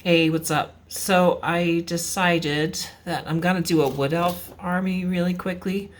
Hey, what's up? So I decided that I'm gonna do a wood elf army really quickly.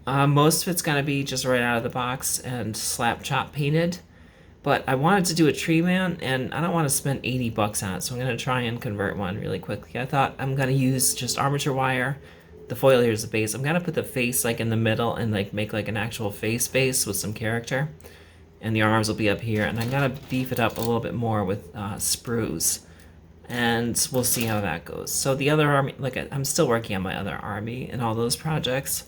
Most of it's gonna be just right out of the box and slap chop painted. But I wanted to do a tree man and I don't want to spend 80 bucks on it, so I'm gonna try and convert one really quickly. I thought I'm gonna use just armature wire. The foil here is the base. I'm gonna put the face like in the middle and like make like an actual face base with some character. And the arms will be up here, and I'm gonna beef it up a little bit more with sprues, and we'll see how that goes. So the other army, like I'm still working on my other army and all those projects,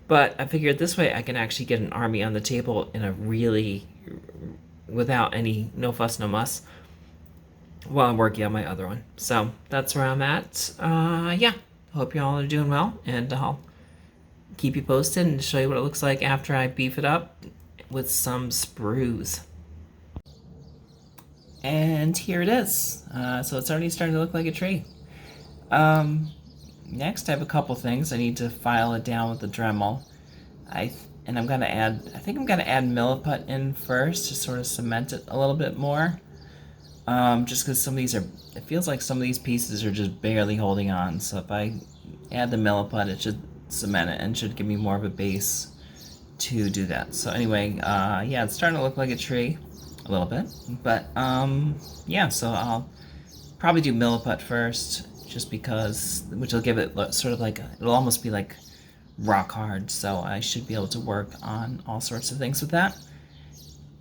but I figured this way I can actually get an army on the table in a really, without any, no fuss, no muss, while I'm working on my other one. So that's where I'm at. Yeah, hope you all are doing well, and I'll keep you posted and show you what it looks like after I beef it up with some sprues. And here it is. So it's already starting to look like a tree. Um, Next, I have a couple things. I need to file it down with the Dremel. And I'm gonna add. I think I'm gonna add milliput in first to sort of cement it a little bit more. Just because some of these are. It feels like some of these pieces are just barely holding on. So if I add the milliput, it should cement it and should give me more of a base to do that. So anyway, yeah, it's starting to look like a tree a little bit, but yeah, so I'll probably do milliput first, just because, which will give it sort of like, it'll almost be like rock hard, so I should be able to work on all sorts of things with that.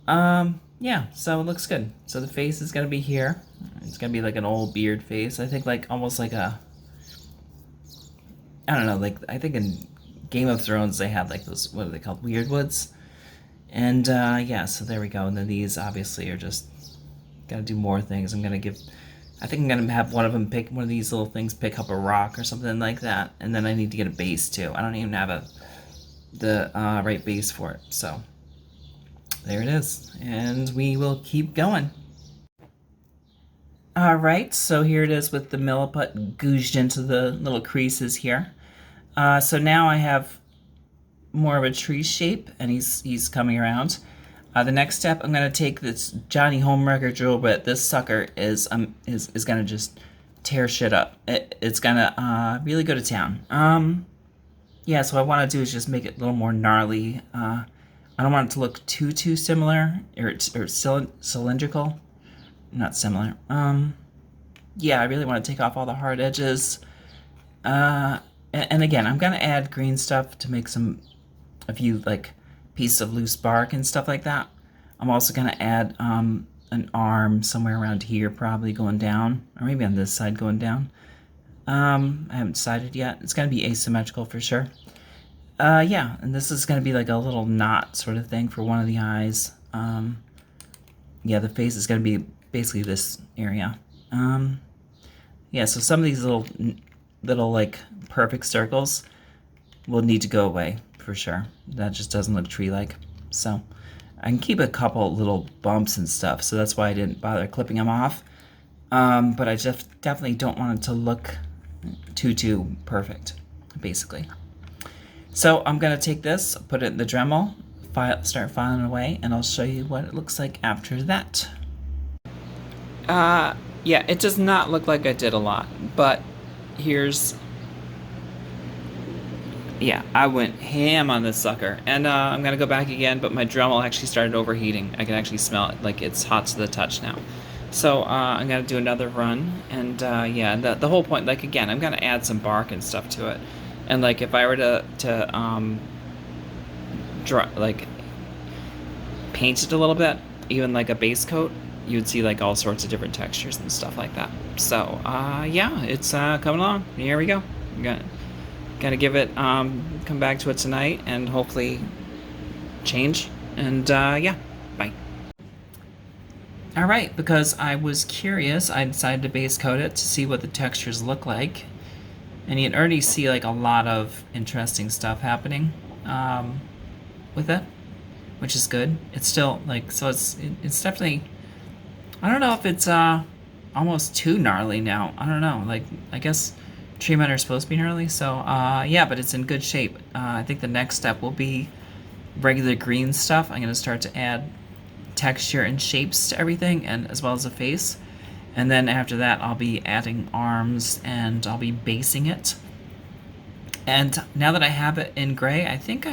Yeah, so it looks good. So the face is gonna be here. It's gonna be like an old beard face. I think like almost like a, I don't know, like I think in Game of Thrones they had like those, what are they called, weird woods. And yeah, so there we go. And then these obviously are just gotta do more things. I think I'm gonna have one of them pick one of these little things, pick up a rock or something like that. And then I need to get a base too. I don't even have the right base for it. So there it is, and we will keep going. All right, so here it is with the milliput gouged into the little creases here. So now I have more of a tree shape, and he's coming around. The next step, I'm gonna take this Johnny Homewrecker drill bit. This sucker is gonna just tear shit up. It's gonna really go to town. Yeah. So what I want to do is just make it a little more gnarly. I don't want it to look too similar or cylindrical. Not similar. Yeah, I really want to take off all the hard edges. And again, I'm gonna add green stuff to make a few like pieces of loose bark and stuff like that. I'm also gonna add an arm somewhere around here, probably going down, or maybe on this side going down. I haven't decided yet. It's gonna be asymmetrical for sure. Yeah, and this is gonna be like a little knot sort of thing for one of the eyes. Yeah, the face is gonna be basically this area. Yeah, so some of these little like perfect circles will need to go away for sure. That just doesn't look tree-like. So I can keep a couple little bumps and stuff, so that's why I didn't bother clipping them off. But I just definitely don't want it to look too perfect, basically. So I'm gonna take this, put it in the Dremel, start filing away, and I'll show you what it looks like after that. Yeah, it does not look like I did a lot, but here's, yeah, I went ham on this sucker. And I'm gonna go back again, but my Dremel actually started overheating. I can actually smell it, like it's hot to the touch now. So I'm gonna do another run, and yeah, the whole point, like again, I'm gonna add some bark and stuff to it. And like if I were to like paint it a little bit, even like a base coat, you'd see like all sorts of different textures and stuff like that. So yeah, it's coming along. Here we go. Gotta give it, come back to it tonight and hopefully change. And yeah, bye. All right, because I was curious, I decided to base coat it to see what the textures look like. And you can already see like a lot of interesting stuff happening with it, which is good. It's still like, so it's definitely, I don't know if it's almost too gnarly now. I don't know, like I guess Treeman are supposed to be gnarly, so yeah, but it's in good shape. I think the next step will be regular green stuff. I'm gonna start to add texture and shapes to everything, and as well as a face. And then after that, I'll be adding arms and I'll be basing it. And now that I have it in gray, I think I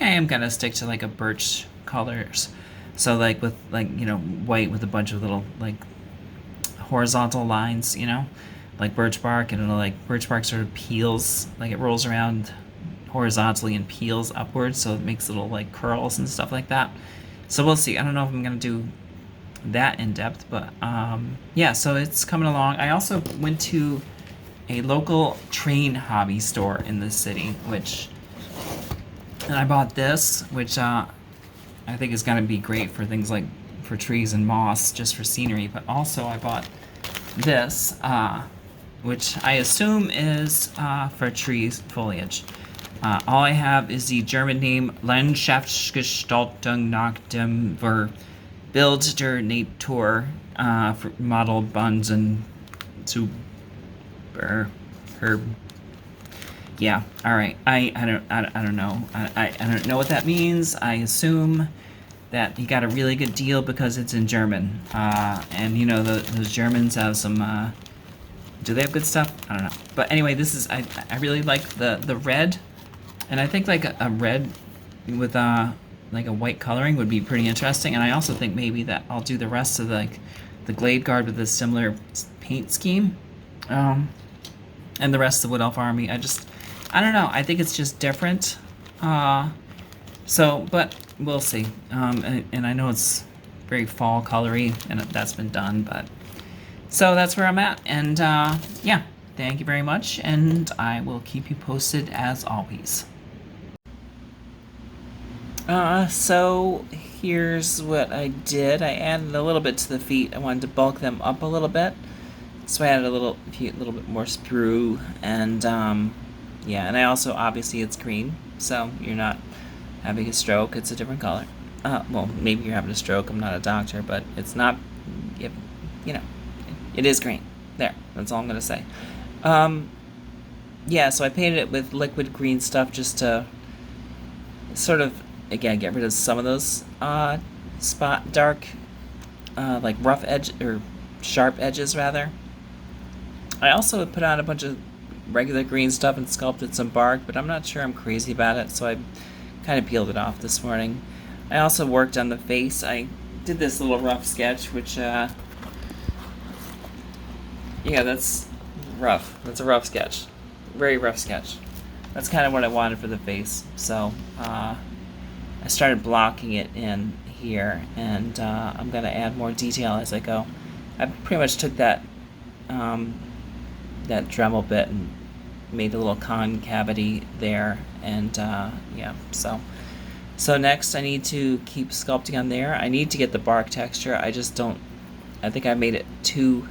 am gonna stick to like a birch colors. So like with like, white with a bunch of little like horizontal lines, like birch bark, and it'll like birch bark sort of peels, like it rolls around horizontally and peels upwards, so it makes little like curls and stuff like that. So we'll see. I don't know if I'm gonna do that in depth, but yeah, so it's coming along. I also went to a local train hobby store in the city, and I bought this, which I think is going to be great for things like for trees and moss, just for scenery. But also I bought this, which I assume is for trees foliage. All I have is the German name Landschaftsgestaltung nach dem Verbild der Natur for Model Bunsen zu Herb. Yeah, all right. I don't know. I don't know what that means. I assume that he got a really good deal because it's in German. And those Germans have some. Do they have good stuff? I don't know. But anyway, this is I really like the red, and I think like a red with like a white coloring would be pretty interesting. And I also think maybe that I'll do the rest of the Glade Guard with a similar paint scheme. And the rest of the Wood Elf Army. I don't know. I think it's just different. But we'll see. And I know it's very fall colory, and that's been done. But so that's where I'm at. And yeah, thank you very much. And I will keep you posted as always. So here's what I did. I added a little bit to the feet. I wanted to bulk them up a little bit. So I added a little bit more sprue, and yeah, and I also, obviously it's green, so you're not having a stroke. It's a different color. Well, maybe you're having a stroke. I'm not a doctor, but it's not. It is green. There, that's all I'm gonna say. Yeah, so I painted it with liquid green stuff just to sort of again get rid of some of those dark, like rough edge or sharp edges rather. I also put on a bunch of regular green stuff and sculpted some bark, but I'm not sure I'm crazy about it, so I kind of peeled it off this morning. I also worked on the face. I did this little rough sketch, which, yeah, that's rough. That's a rough sketch. Very rough sketch. That's kind of what I wanted for the face, so I started blocking it in here, and I'm going to add more detail as I go. I pretty much took that Dremel bit and made a little concavity there, and yeah, so next I need to keep sculpting on there. I need to get the bark texture. I think I made it too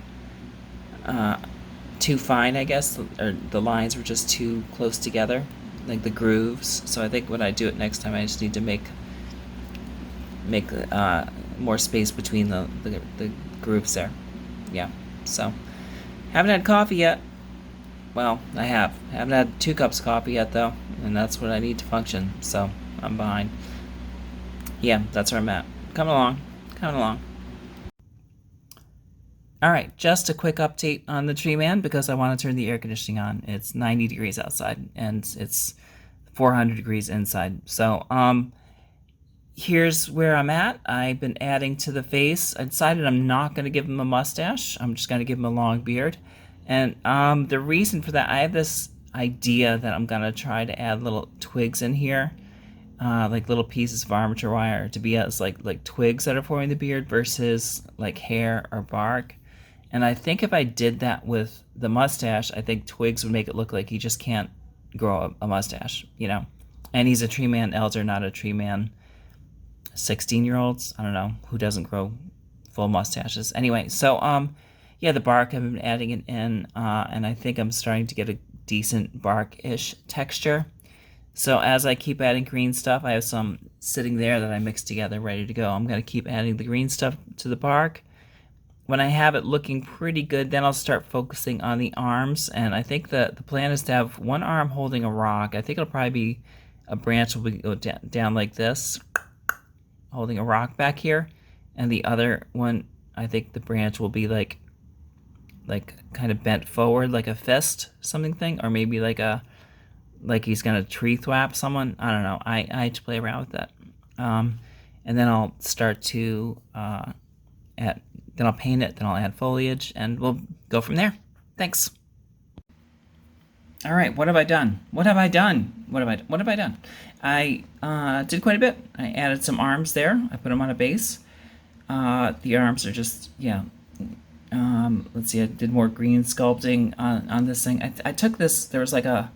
fine, I guess, or the lines were just too close together, like the grooves. So I think when I do it next time, I just need to make more space between the grooves there. Yeah, so haven't had coffee yet. Well, I haven't had 2 cups of coffee yet though, and that's what I need to function, so I'm behind. Yeah, that's where I'm at. Coming along. Alright, just a quick update on the Treeman because I want to turn the air conditioning on. It's 90 degrees outside and it's 400 degrees inside. So, here's where I'm at. I've been adding to the face. I decided I'm not going to give him a mustache. I'm just going to give him a long beard. And the reason for that, I have this idea that I'm going to try to add little twigs in here, like little pieces of armature wire to be as like twigs that are forming the beard versus like hair or bark. And I think if I did that with the mustache, I think twigs would make it look like he just can't grow a mustache, And he's a Treeman elder, not a Treeman 16-year-olds. I don't know who doesn't grow full mustaches. Anyway, so yeah, the bark I've been adding it in, and I think I'm starting to get a decent bark-ish texture. So as I keep adding green stuff, I have some sitting there that I mixed together ready to go. I'm going to keep adding the green stuff to the bark. When I have it looking pretty good, then I'll start focusing on the arms, and I think the plan is to have one arm holding a rock. I think it'll probably be a branch will go down like this, holding a rock back here, and the other one, I think the branch will be like like kind of bent forward like a fist something thing, or maybe like he's gonna tree thwap someone. I don't know. I had to play around with that. And then I'll start to add, then I'll paint it, then I'll add foliage, and we'll go from there. Thanks. All right, what have I done? What have I done? What have I done? I did quite a bit. I added some arms there. I put them on a base. The arms are just, yeah. Let's see, I did more green sculpting on this thing. I took this, there was like a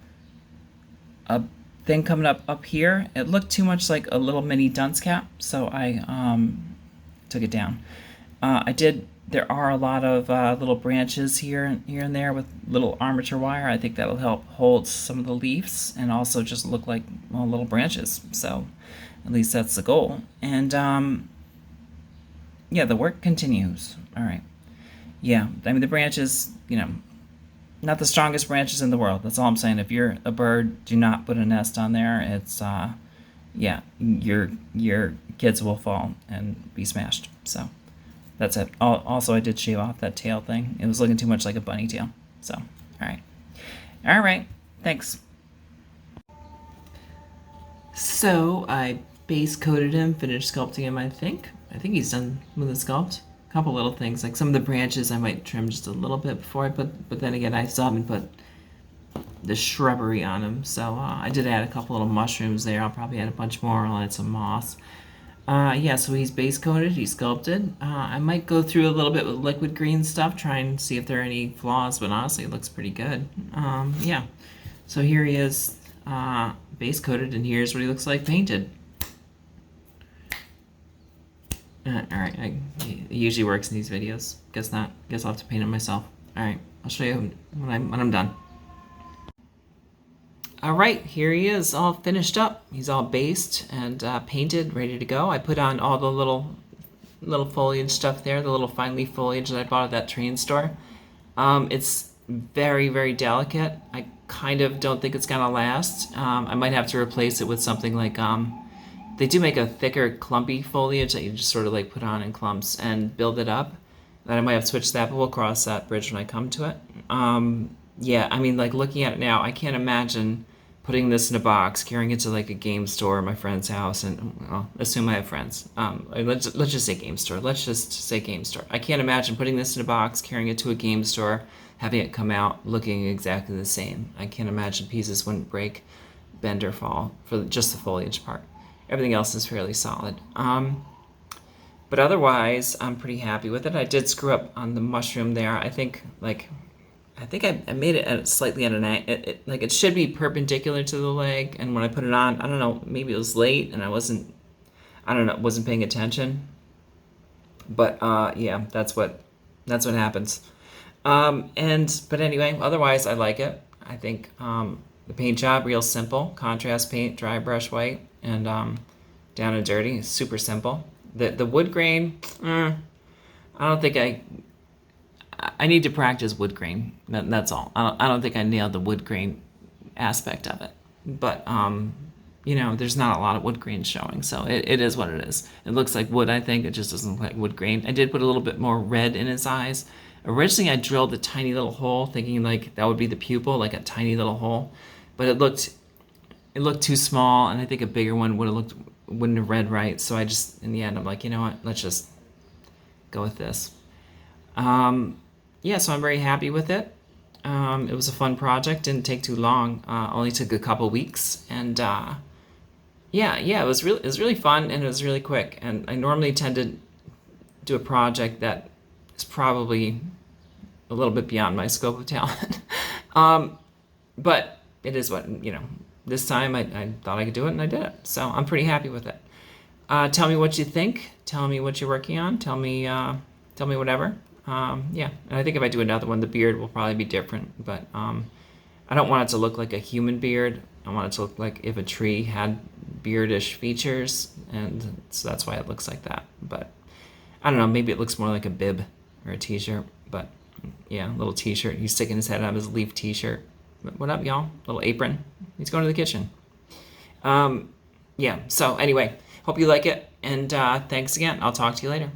thing coming up here. It looked too much like a little mini dunce cap, so I took it down. There are a lot of little branches here and there with little armature wire. I think that'll help hold some of the leaves and also just look like, well, little branches. So at least that's the goal. And yeah, the work continues. All right. Yeah, I mean, the branches, not the strongest branches in the world. That's all I'm saying. If you're a bird, do not put a nest on there. It's, yeah, your kids will fall and be smashed. So that's it. Also, I did shave off that tail thing. It was looking too much like a bunny tail. So, all right. All right. Thanks. So I base coated him, finished sculpting him, I think. I think he's done with the sculpt. A couple little things, like some of the branches I might trim just a little bit before I but then again, I still haven't put the shrubbery on him. So I did add a couple little mushrooms there. I'll probably add a bunch more. I'll add some moss. Yeah, so he's base coated, he's sculpted. I might go through a little bit with liquid green stuff, try and see if there are any flaws, but honestly, it looks pretty good. Yeah, so here he is, base coated, and here's what he looks like painted. All right, it usually works in these videos. Guess not. Guess I'll have to paint it myself. All right, I'll show you when I'm done. All right, here he is, all finished up. He's all based and painted, ready to go. I put on all the little foliage stuff there, the little fine leaf foliage that I bought at that Treeman store. It's very, very delicate. I kind of don't think it's gonna last. I might have to replace it with something like, they do make a thicker clumpy foliage that you just sort of like put on in clumps and build it up. Then I might have to switch that, but we'll cross that bridge when I come to it. Yeah, I mean, like looking at it now, I can't imagine putting this in a box, carrying it to like a game store at my friend's house, and well, assume I have friends. Let's just say game store. Let's just say game store. I can't imagine putting this in a box, carrying it to a game store, having it come out looking exactly the same. I can't imagine pieces wouldn't break, bend, or fall for just the foliage part. Everything else is fairly solid. But otherwise, I'm pretty happy with it. I did screw up on the mushroom there. I think I made it slightly at an angle. Like it should be perpendicular to the leg. And when I put it on, I don't know, maybe it was late and I wasn't paying attention. But yeah, that's what happens. But anyway, otherwise I like it. I think the paint job, real simple. Contrast paint, dry brush white, and down and dirty. Super simple. The wood grain, I don't think I need to practice wood grain. That's all. I don't think I nailed the wood grain aspect of it. But there's not a lot of wood grain showing, so it is what it is. It looks like wood, I think. It just doesn't look like wood grain. I did put a little bit more red in his eyes. Originally, I drilled a tiny little hole, thinking like that would be the pupil, like a tiny little hole. But it looked too small, and I think a bigger one wouldn't have read right. So I just, in the end, I'm like, you know what? Let's just go with this. Yeah, so I'm very happy with it. It was a fun project. Didn't take too long. Only took a couple weeks, and yeah, it was really fun, and it was really quick. And I normally tend to do a project that is probably a little bit beyond my scope of talent. But it is what, this time I thought I could do it, and I did it. So I'm pretty happy with it. Tell me what you think. Tell me what you're working on. Tell me whatever. Yeah, and I think if I do another one, the beard will probably be different. But I don't want it to look like a human beard. I want it to look like if a tree had beardish features, and so that's why it looks like that. But I don't know, maybe it looks more like a bib or a t-shirt. But yeah, little t-shirt. He's sticking his head out of his leaf t-shirt. But what up, y'all? Little apron. He's going to the kitchen. Yeah, so anyway, hope you like it, and thanks again. I'll talk to you later.